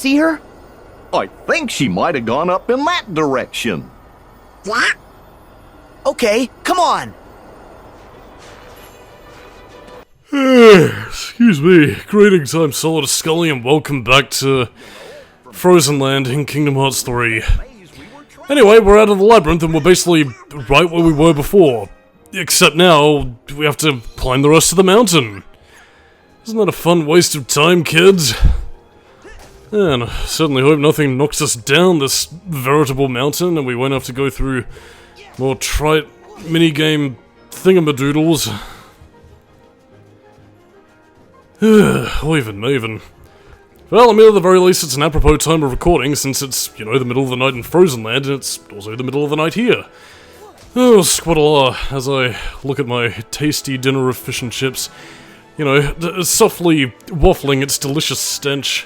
see her? I think she might have gone up in that direction. What? Okay, come on. Excuse me. Greetings, I'm Solidus-Skully, and welcome back to Frozen Land in Kingdom Hearts 3. Anyway, we're out of the labyrinth, and we're basically right where we were before. Except now, we have to climb the rest of the mountain. Isn't that a fun waste of time, kids? And I certainly hope nothing knocks us down this veritable mountain, and we won't have to go through more trite minigame thingamadoodles. Oiven Maven. Well, I mean, at the very least, it's an apropos time of recording, since it's, you know, the middle of the night in Frozen Land, and it's also the middle of the night here. Oh, squaddle-ah, as I look at my tasty dinner of fish and chips, you know, softly waffling its delicious stench,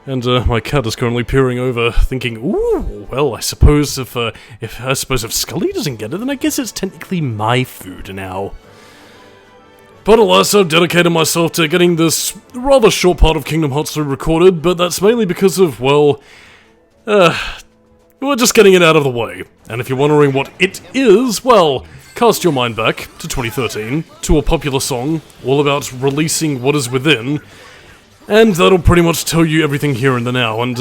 and my cat is currently peering over, thinking, ooh, well, I suppose if Skully doesn't get it, then I guess it's technically my food now. But alas, I've dedicated myself to getting this rather short part of Kingdom Hearts 3 recorded, but that's mainly because of, well, we're just getting it out of the way. And if you're wondering what it is, well, cast your mind back to 2013, to a popular song all about releasing what is within, and that'll pretty much tell you everything here and the now. And,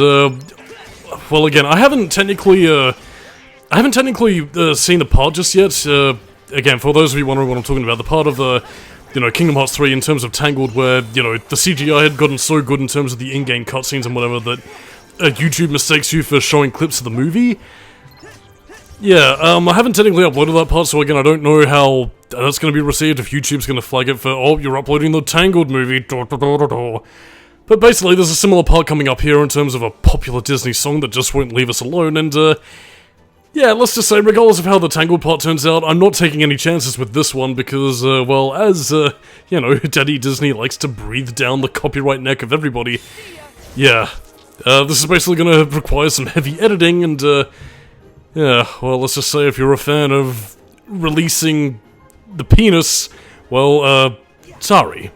well, again, I haven't technically seen the part just yet. Again, for those of you wondering what I'm talking about, the part of you know, Kingdom Hearts 3 in terms of Tangled, where, you know, the CGI had gotten so good in terms of the in-game cutscenes and whatever that YouTube mistakes you for showing clips of the movie. Yeah, I haven't technically uploaded that part, so again, I don't know how that's going to be received, if YouTube's going to flag it for, oh, you're uploading the Tangled movie, But basically, there's a similar part coming up here in terms of a popular Disney song that just won't leave us alone, and, yeah, let's just say, regardless of how the Tangled part turns out, I'm not taking any chances with this one because, well, as, you know, Daddy Disney likes to breathe down the copyright neck of everybody, yeah, this is basically gonna require some heavy editing, and, yeah, well, let's just say if you're a fan of releasing the penis, well, sorry.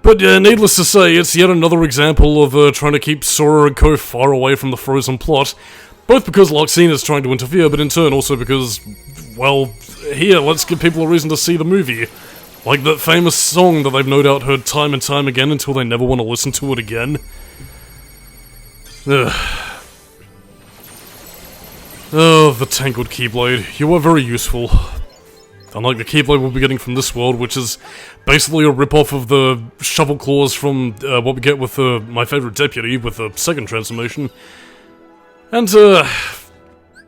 But needless to say, it's yet another example of trying to keep Sora and co far away from the Frozen plot, both because Larxene is trying to interfere, but in turn also because, well, here, let's give people a reason to see the movie. Like that famous song that they've no doubt heard time and time again until they never want to listen to it again. Ugh. Oh, the Tangled Keyblade. You are very useful. Unlike the Keyblade we'll be getting from this world, which is basically a rip-off of the shovel claws from what we get with my favourite deputy, with the second transformation. And, yeah,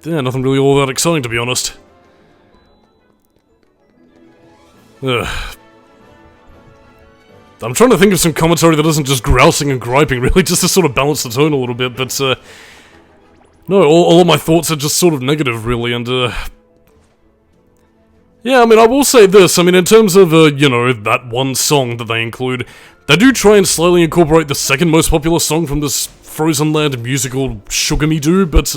nothing really all that exciting, to be honest. Ugh. I'm trying to think of some commentary that isn't just grousing and griping, really, just to sort of balance the tone a little bit, but, no, all of my thoughts are just sort of negative, really, and, yeah, I mean, I will say this, I mean, in terms of, you know, that one song that they include, they do try and slightly incorporate the second most popular song from this Frozen Land musical Sugar-Me-Doo, but,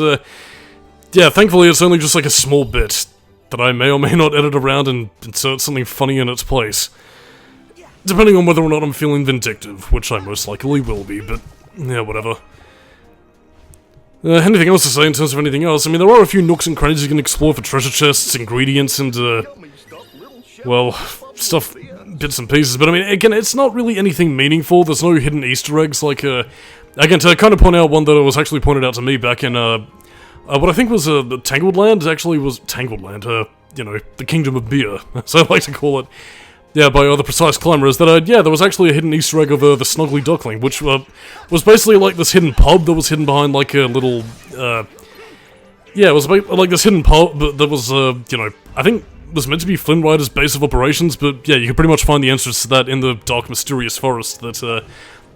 yeah, thankfully it's only just like a small bit that I may or may not edit around and insert something funny in its place. Depending on whether or not I'm feeling vindictive, which I most likely will be, but, yeah, whatever. Anything else to say in terms of anything else? I mean, there are a few nooks and crannies you can explore for treasure chests, ingredients, and, well, stuff, bits and pieces, but I mean, again, it's not really anything meaningful. There's no hidden Easter eggs, like, again, to kind of point out one that was actually pointed out to me back in, what I think was, the Tangled Land, actually was Tangled Land, you know, the Kingdom of Beer, so I like to call it. Yeah, by the Precise Climbers, that, yeah, there was actually a hidden Easter egg of the Snuggly Duckling, which was basically like this hidden pub that was hidden behind, like, a little, yeah, it was like this hidden pub that was, you know, I think was meant to be Flynn Rider's base of operations, but, yeah, you can pretty much find the answers to that in the dark, mysterious forest that,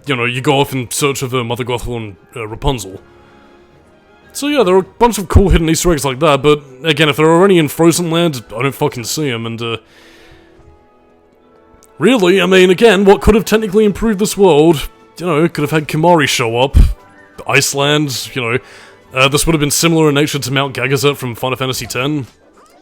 you know, you go off in search of Mother Gothel and Rapunzel. So, yeah, there are a bunch of cool hidden Easter eggs like that, but, again, if there are any in Frozen Land, I don't fucking see them, and, really, I mean, again, what could have technically improved this world? You know, could have had Kimahri show up, Iceland, you know, this would have been similar in nature to Mount Gagazet from Final Fantasy X.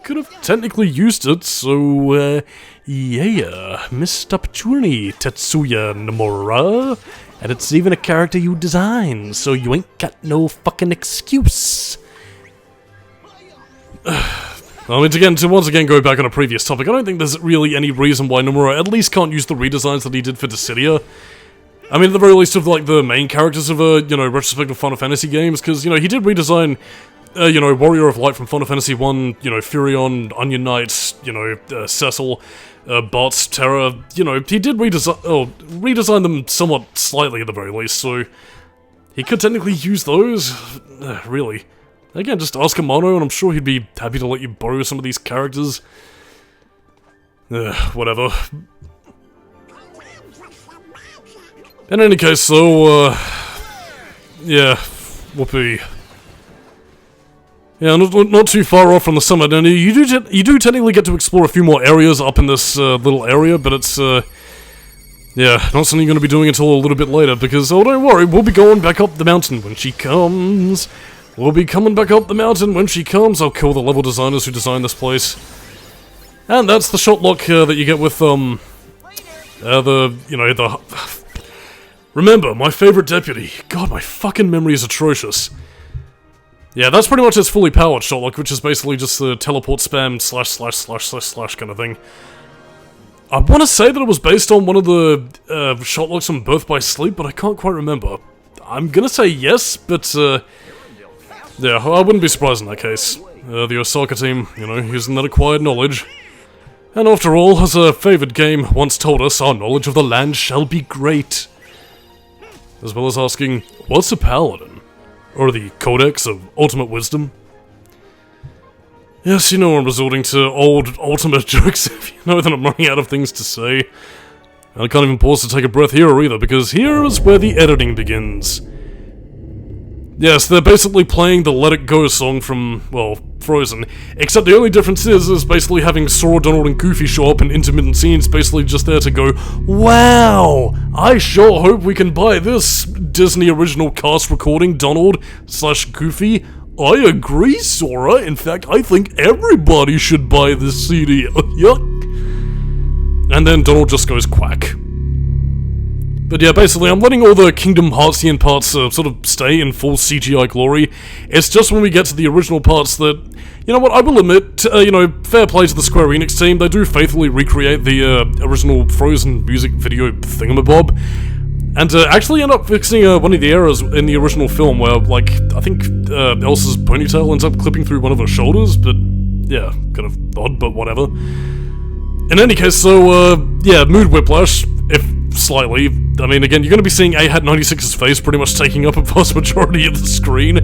Could have technically used it, so, yeah, missed opportunity, Tetsuya Nomura. And it's even a character you designed, so you ain't got no fucking excuse. I mean, to once again go back on a previous topic, I don't think there's really any reason why Nomura at least can't use the redesigns that he did for Dissidia. I mean, at the very least of, like, the main characters of, you know, retrospective Final Fantasy games, because, you know, he did redesign, you know, Warrior of Light from Final Fantasy 1, you know, Furion, Onion Knight, you know, Cecil, Bots, Terra, you know, he did redesign them somewhat slightly at the very least, so he could technically use those, really. Again, just ask Amano, and I'm sure he'd be happy to let you borrow some of these characters. Whatever. In any case, so, yeah, whoopee. Yeah, not too far off from the summit, and you do technically get to explore a few more areas up in this little area, but it's yeah, not something you're going to be doing until a little bit later, because, oh, don't worry, we'll be going back up the mountain when she comes. We'll be coming back up the mountain when she comes. I'll kill the level designers who designed this place. And that's the shot lock that you get with, you know, the... Remember, my favorite deputy. God, my fucking memory is atrocious. Yeah, that's pretty much its fully powered shot lock, which is basically just the teleport spam //// kind of thing. I want to say that it was based on one of the shot locks from Birth by Sleep, but I can't quite remember. I'm gonna say yes, but yeah, I wouldn't be surprised in that case. The Osaka team, you know, using that acquired knowledge. And after all, as a favoured game once told us, our knowledge of the land shall be great. As well as asking, what's a paladin? Or the Codex of Ultimate Wisdom? Yes, you know I'm resorting to old ultimate jokes if you know that I'm running out of things to say. I can't even pause to take a breath here either, because here is where the editing begins. Yes, they're basically playing the Let It Go song from, well, Frozen, except the only difference is basically having Sora, Donald and Goofy show up in intermittent scenes, basically just there to go, wow, I sure hope we can buy this Disney original cast recording, Donald/Goofy. I agree, Sora. In fact, I think everybody should buy this CD. Yuck. And then Donald just goes quack. But yeah, basically, I'm letting all the Kingdom Heartsian parts sort of stay in full CGI glory. It's just when we get to the original parts that, you know what, I will admit, you know, fair play to the Square Enix team, they do faithfully recreate the original Frozen music video thingamabob, and actually end up fixing one of the errors in the original film where, like, I think Elsa's ponytail ends up clipping through one of her shoulders, but yeah, kind of odd, but whatever. In any case, so, yeah, mood whiplash, if slightly. I mean, again, you're going to be seeing AHAT96's face pretty much taking up a vast majority of the screen,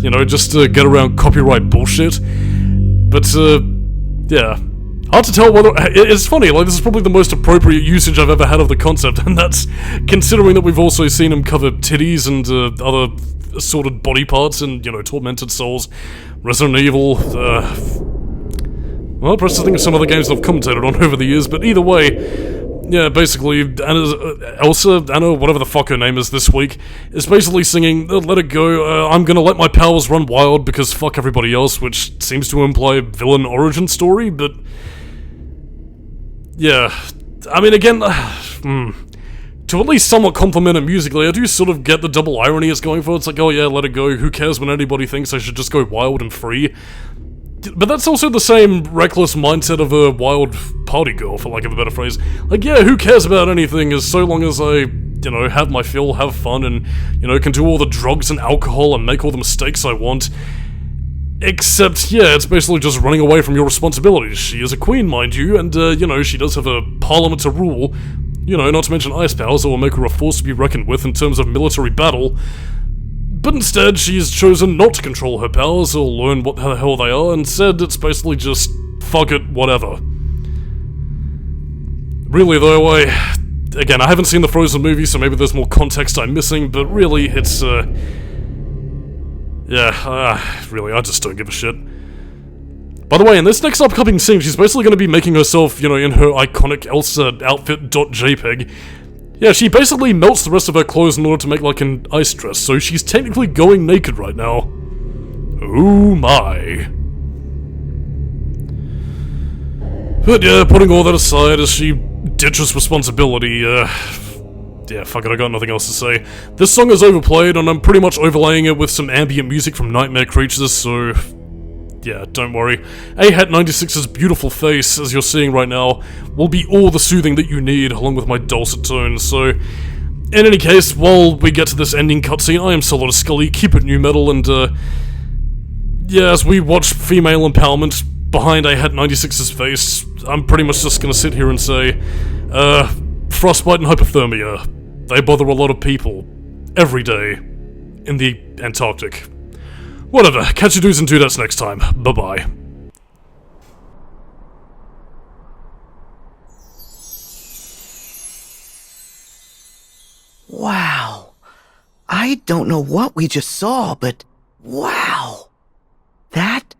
you know, just to get around copyright bullshit. But, yeah. Hard to tell whether... It's funny, like, this is probably the most appropriate usage I've ever had of the concept, and that's considering that we've also seen him cover titties and other assorted body parts in, you know, Tormented Souls, Resident Evil, well, perhaps I think of some other games that I've commentated on over the years, but either way... Yeah, basically, Elsa, Anna, whatever the fuck her name is this week, is basically singing, let it go, I'm gonna let my powers run wild because fuck everybody else, which seems to imply a villain origin story, but... Yeah, I mean, again, to at least somewhat compliment it musically, I do sort of get the double irony it's going for. It's like, oh yeah, let it go, who cares when anybody thinks I should just go wild and free? But that's also the same reckless mindset of a wild party girl, for lack of a better phrase. Like, yeah, who cares about anything as so long as I, you know, have my fill, have fun, and, you know, can do all the drugs and alcohol and make all the mistakes I want. Except, yeah, it's basically just running away from your responsibilities. She is a queen, mind you, and, you know, she does have a parliament to rule. You know, not to mention ice powers that will make her a force to be reckoned with in terms of military battle. But instead, she's chosen not to control her powers or learn what the hell they are. Instead, it's basically just, fuck it, whatever. Really though, again, I haven't seen the Frozen movie, so maybe there's more context I'm missing, but really, it's, yeah, really, I just don't give a shit. By the way, in this next upcoming scene, she's basically going to be making herself, you know, in her iconic Elsa outfit.jpg. Yeah, she basically melts the rest of her clothes in order to make, like, an ice dress, so she's technically going naked right now. Oh my. But yeah, putting all that aside as she ditches responsibility, Yeah, fuck it, I got nothing else to say. This song is overplayed, and I'm pretty much overlaying it with some ambient music from Nightmare Creatures, so... yeah, don't worry. A-Hat 96's beautiful face, as you're seeing right now, will be all the soothing that you need, along with my dulcet tones, so... in any case, while we get to this ending cutscene, I am Solidus-Skully, keep it new metal, and, yeah, as we watch female empowerment behind A-Hat 96's face, I'm pretty much just gonna sit here and say, frostbite and hypothermia. They bother a lot of people. Every day. In the Antarctic. Whatever, catch you dudes and dudettes next time. Bye-bye. Wow. I don't know what we just saw, but wow. That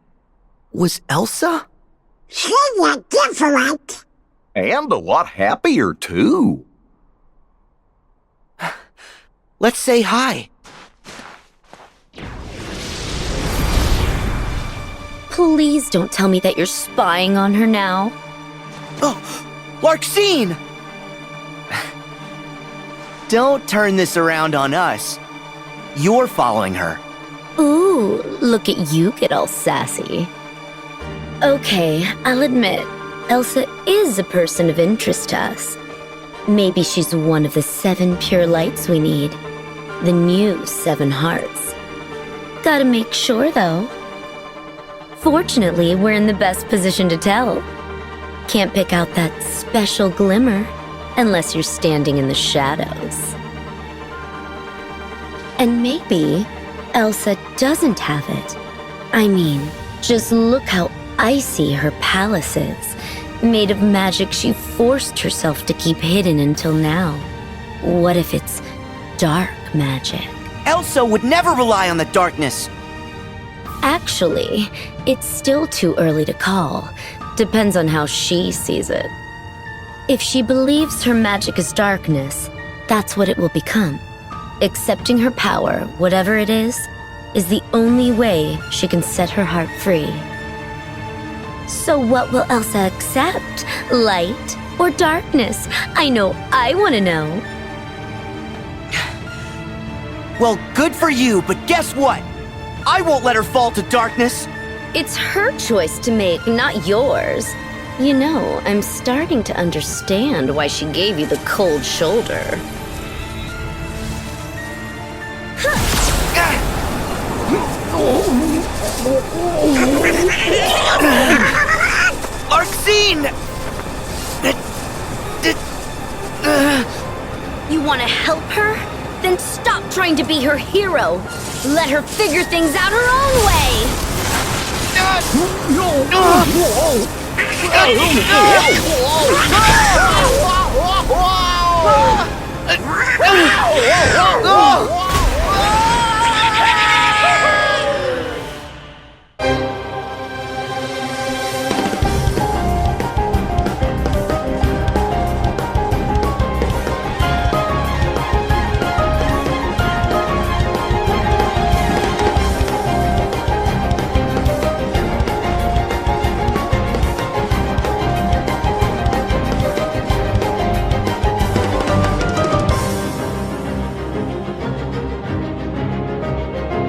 was Elsa? She looked different. And a lot happier, too. Let's say hi. Please don't tell me that you're spying on her now. Oh, Larxene! Don't turn this around on us. You're following her. Ooh, look at you get all sassy. Okay, I'll admit, Elsa is a person of interest to us. Maybe she's one of the 7 pure lights we need. The new 7 hearts. Gotta make sure, though. Fortunately, we're in the best position to tell. Can't pick out that special glimmer unless you're standing in the shadows. And maybe Elsa doesn't have it. I mean, just look how icy her palace is. Made of magic she forced herself to keep hidden until now. What if it's dark magic? Elsa would never rely on the darkness. Actually, it's still too early to call. Depends on how she sees it. If she believes her magic is darkness, that's what it will become. Accepting her power, whatever it is the only way she can set her heart free. So what will Elsa accept? Light or darkness? I know I want to know. Well, good for you, but guess what? I won't let her fall to darkness. It's her choice to make, not yours. You know, I'm starting to understand why she gave you the cold shoulder. Larxene! You want to help her? Then stop trying to be her hero. Let her figure things out her own way.